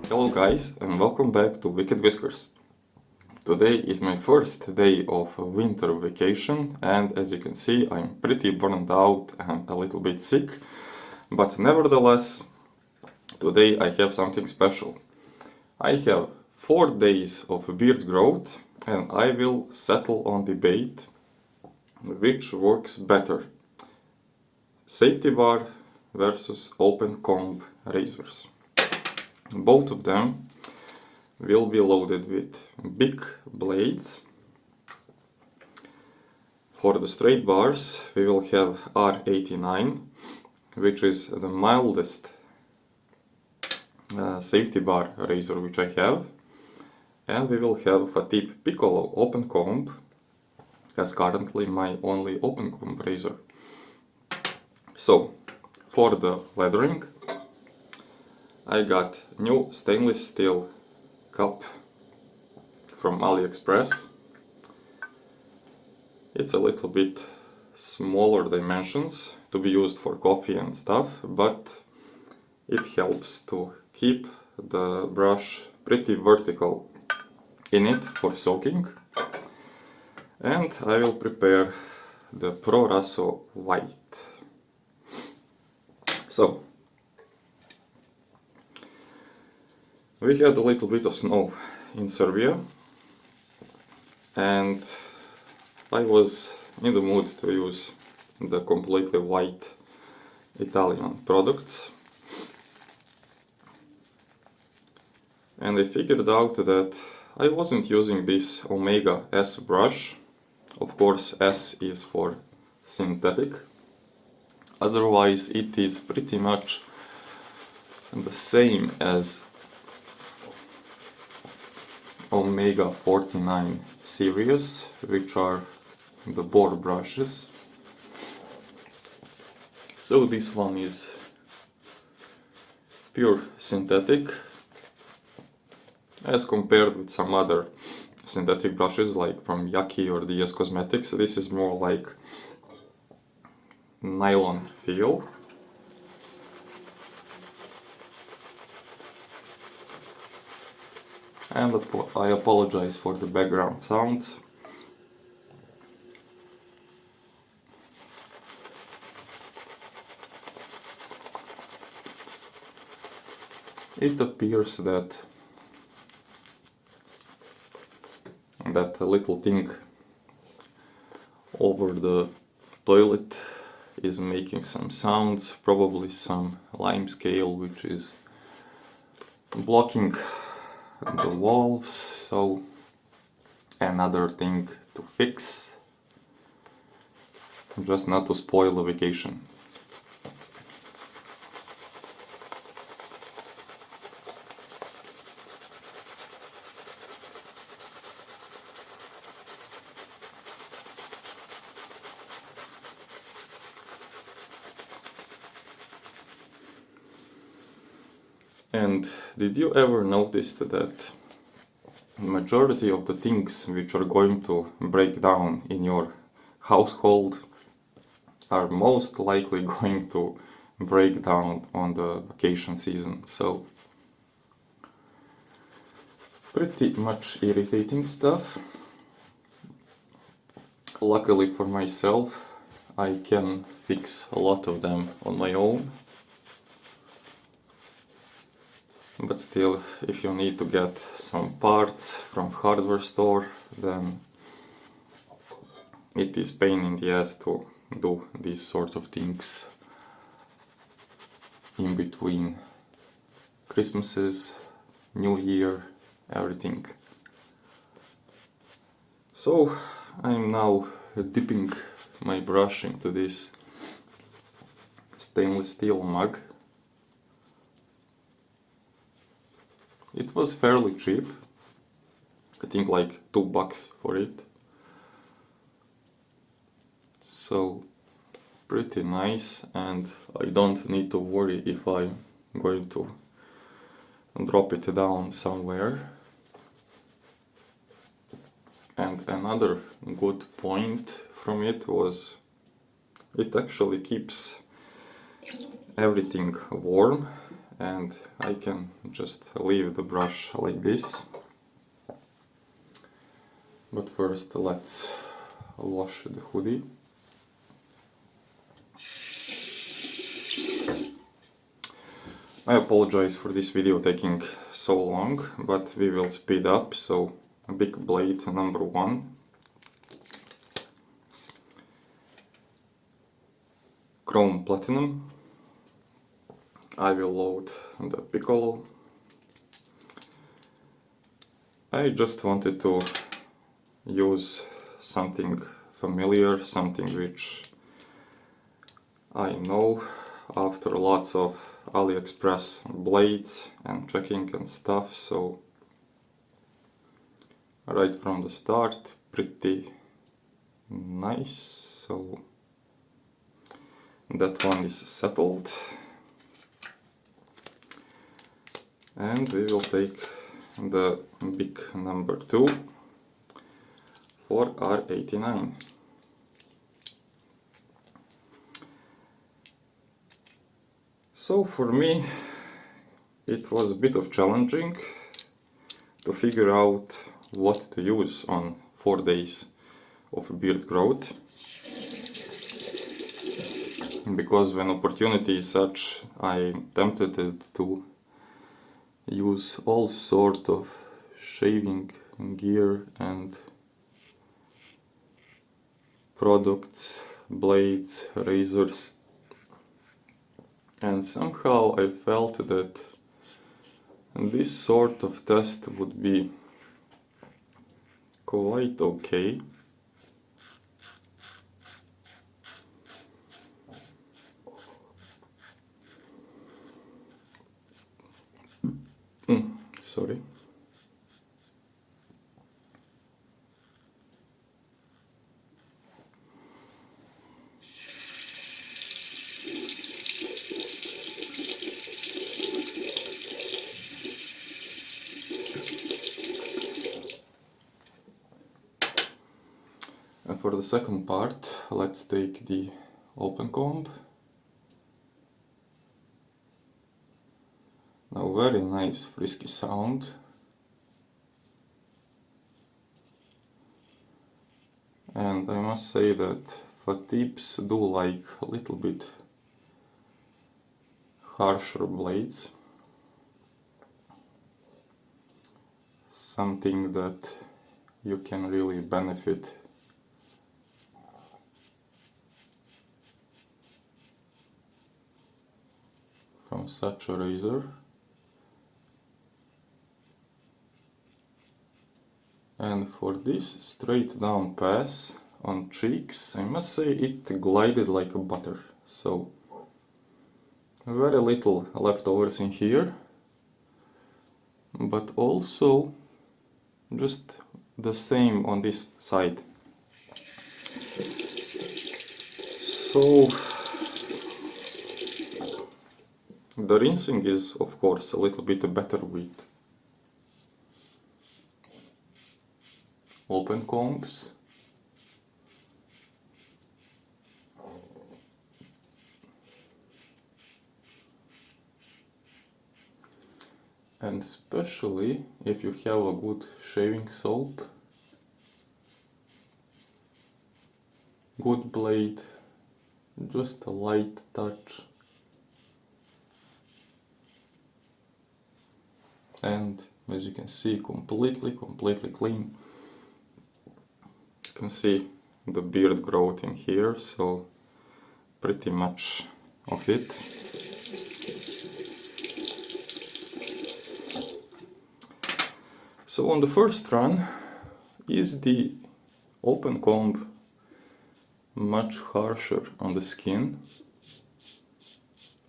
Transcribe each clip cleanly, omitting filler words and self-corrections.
Hello guys and welcome back to Wicked-Whiskers. Today is my first day of winter vacation and as you can see I'm pretty burned out and a little bit sick, but nevertheless today I have something special. I have 4 days of beard growth and I will settle on debate which works better. Safety bar versus open comb razors. Both of them will be loaded with big blades. For the straight bars we will have R89, which is the mildest safety bar razor which I have, and we will have Fatip Piccolo open comb as currently my only open comb razor. So for the leathering I got new stainless steel cup from AliExpress. It's a little bit smaller dimensions to be used for coffee and stuff, but it helps to keep the brush pretty vertical in it for soaking. And I will prepare the Pro Raso white. So we had a little bit of snow in Serbia and I was in the mood to use the completely white Italian products, and I figured out that I wasn't using this Omega S brush. Of course S is for synthetic, otherwise it is pretty much the same as Omega 49 series, which are the board brushes. So this one is pure synthetic as compared with some other synthetic brushes like from Yaki or DS Cosmetics. This is more like nylon feel. And I apologize for the background sounds. It appears that little thing over the toilet is making some sounds, probably some lime scale which is blocking the valves, so another thing to fix, just not to spoil the vacation. And did you ever notice that majority of the things which are going to break down in your household are most likely going to break down on the vacation season? So pretty much irritating stuff. Luckily for myself I can fix a lot of them on my own. But still, if you need to get some parts from hardware store, then it is pain in the ass to do these sort of things in between Christmases, New Year, everything. So I'm now dipping my brush into this stainless steel mug. It was fairly cheap, I think like $2 for it. So pretty nice, and I don't need to worry if I'm going to drop it down somewhere. And another good point from it was it actually keeps everything warm and I can just leave the brush like this. But first let's wash the hoodie. I apologize for this video taking so long, but we will speed up. So big blade number 1. Chrome platinum. I will load the piccolo. I just wanted to use something familiar, something which I know after lots of AliExpress blades and checking and stuff, so right from the start pretty nice. So that one is settled, and we will take the big number 2 for R89. So for me it was a bit of challenging to figure out what to use on 4 days of beard growth, because when opportunity is such, I'm tempted to use all sort of shaving gear and products, blades, razors, and somehow I felt that this sort of test would be quite okay. Sorry. And for the second part, let's take the open comb. Now, very nice frisky sound. And I must say that Fatips do like a little bit harsher blades. Something that you can really benefit from such a razor. And for this straight down pass on cheeks, I must say it glided like a butter. So very little leftovers in here, but also just the same on this side. So the rinsing is of course a little bit better with open combs. And especially if you have a good shaving soap, good blade, just a light touch, and as you can see, completely clean. You can see the beard growth in here, so pretty much of it. So on the first run, is the open comb much harsher on the skin?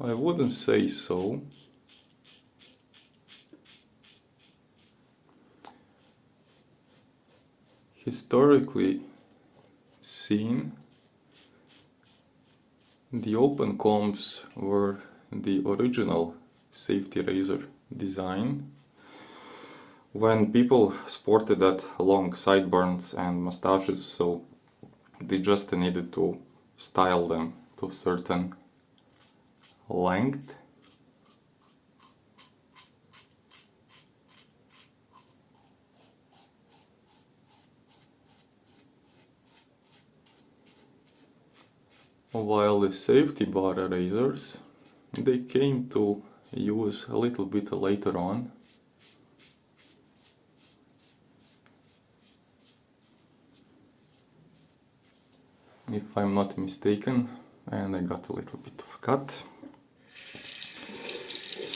I wouldn't say so. Historically seen, the open combs were the original safety razor design. When people sported that long sideburns and mustaches, so they just needed to style them to a certain length. While the safety bar erasers, they came to use a little bit later on. If I'm not mistaken, and I got a little bit of cut.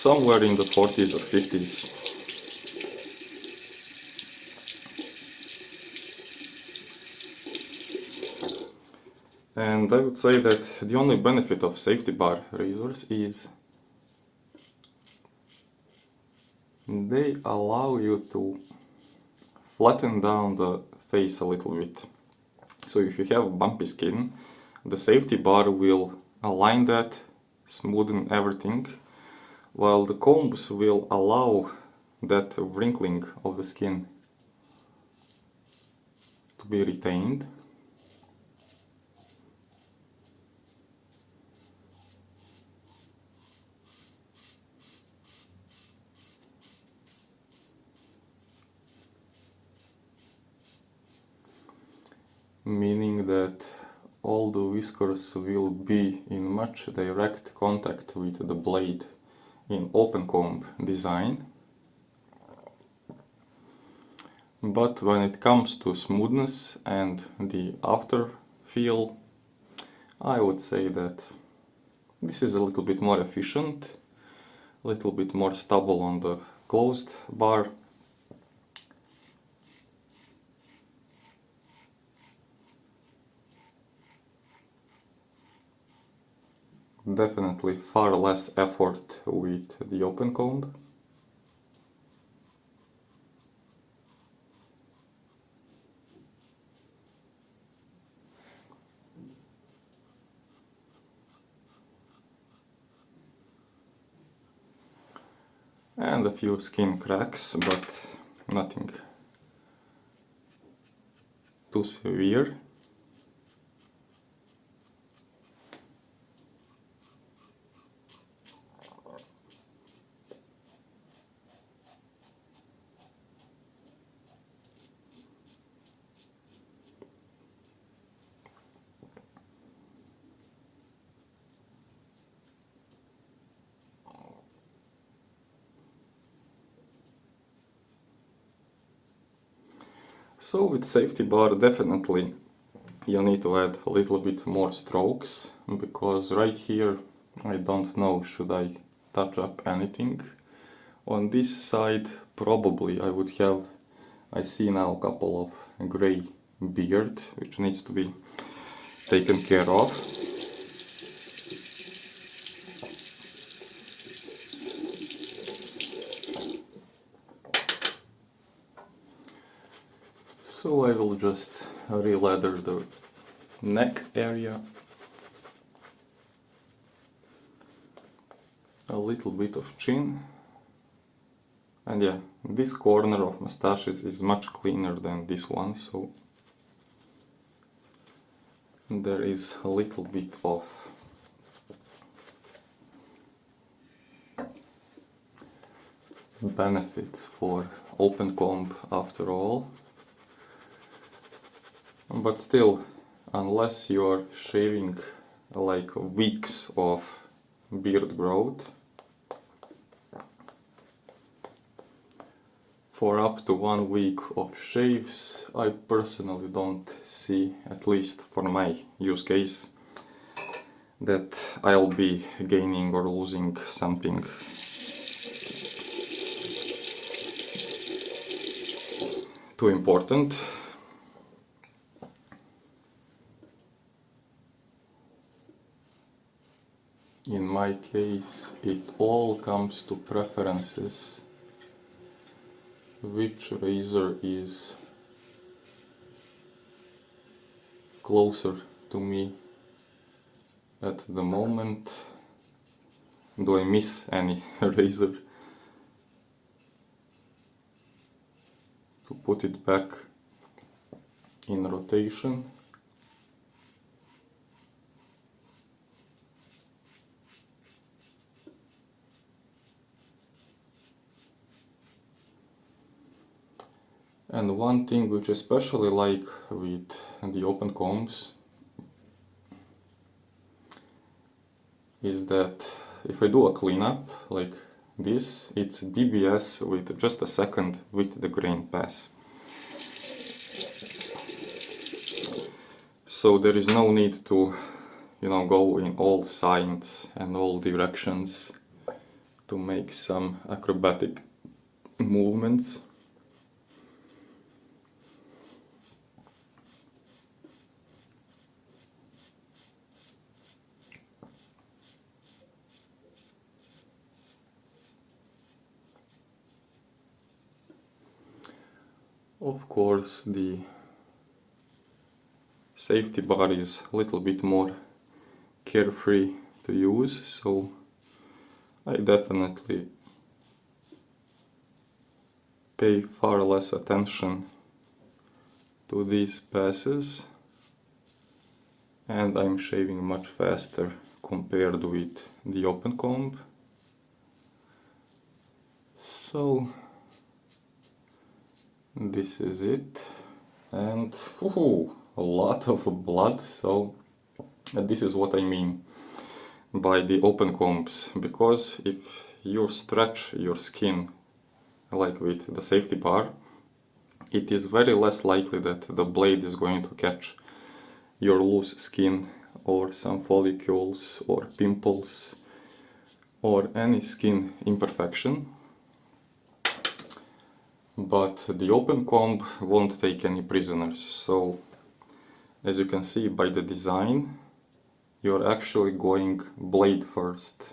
Somewhere in the 40s or 50s. And I would say that the only benefit of safety bar razors is they allow you to flatten down the face a little bit. So if you have bumpy skin, the safety bar will align that, smoothen everything, while the combs will allow that wrinkling of the skin to be retained. Meaning that all the whiskers will be in much direct contact with the blade in open comb design. But when it comes to smoothness and the after feel, I would say that this is a little bit more efficient, a little bit more stubble on the closed bar. Definitely far less effort with the open comb. And a few skin cracks, but nothing too severe. So with safety bar, definitely you need to add a little bit more strokes, because right here I don't know should I touch up anything. On this side probably I would have, I see now a couple of gray beard which needs to be taken care of. So I will just re-lather the neck area, a little bit of chin, and yeah, this corner of mustaches is much cleaner than this one, so there is a little bit of benefits for open comb after all. But still, unless you are shaving like weeks of beard growth, for up to 1 week of shaves, I personally don't see, at least for my use case, that I'll be gaining or losing something too important. In my case, it all comes to preferences. Which razor is closer to me at the moment? Do I miss any razor to put it back in rotation? And one thing which I especially like with the open combs is that if I do a cleanup like this, it's BBS with just a second with the grain pass. So there is no need to, go in all sides and all directions to make some acrobatic movements. Of course, the safety bar is a little bit more carefree to use, so I definitely pay far less attention to these passes, and I'm shaving much faster compared with the open comb. So this is it, and a lot of blood. So this is what I mean by the open combs, because if you stretch your skin like with the safety bar, it is very less likely that the blade is going to catch your loose skin or some follicles or pimples or any skin imperfection. But the open comb won't take any prisoners, so as you can see by the design, you're actually going blade first.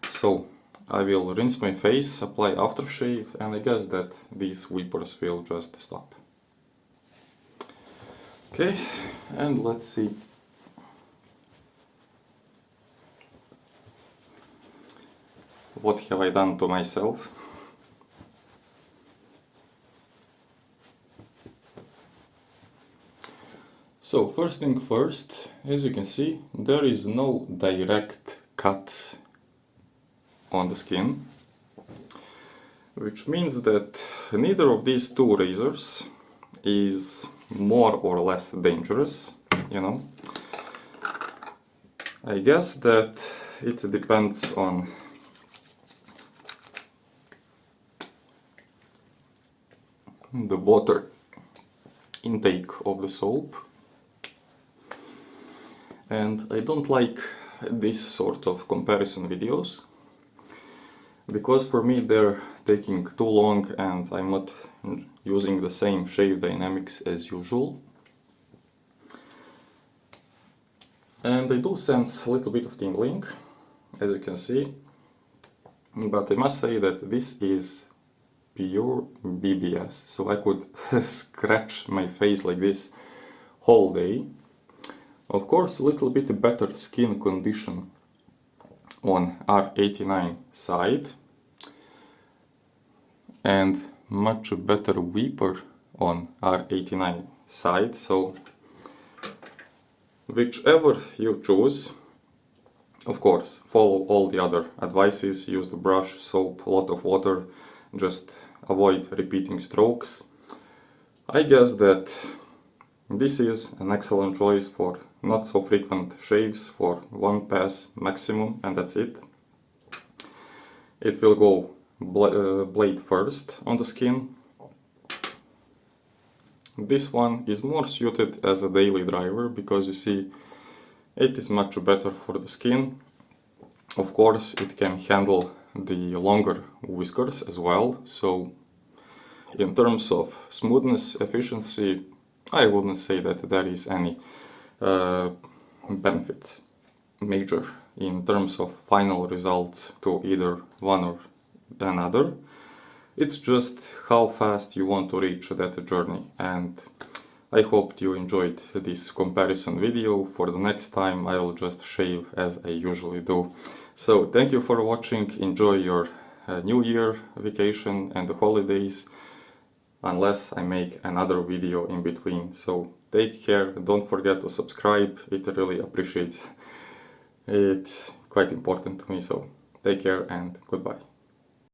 So I will rinse my face, apply aftershave, and I guess that these whippers will just stop. Okay, and let's see. What have I done to myself? So first thing first, as you can see, there is no direct cuts on the skin, which means that neither of these two razors is more or less dangerous, I guess that it depends on the water intake of the soap. And I don't like this sort of comparison videos, because for me they're taking too long and I'm not using the same shave dynamics as usual. And I do sense a little bit of tingling, as you can see, but I must say that this is pure BBS, so I could scratch my face like this whole day. Of course, a little bit better skin condition on R89 side and much better whipper on R89 side, so whichever you choose, of course, follow all the other advices, use the brush, soap, a lot of water, just avoid repeating strokes. I guess that this is an excellent choice for not so frequent shaves, for one pass maximum, and that's it. It will go blade first on the skin. This one is more suited as a daily driver, because you see, it is much better for the skin. Of course, it can handle the longer whiskers as well, so in terms of smoothness, efficiency, I wouldn't say that there is any benefit major in terms of final results to either one or another. It's just how fast you want to reach that journey, and I hope you enjoyed this comparison video. For the next time I will just shave as I usually do. So thank you for watching, enjoy your New Year vacation and the holidays, unless I make another video in between. So take care, don't forget to subscribe, it really appreciates. It's quite important to me, so take care and goodbye.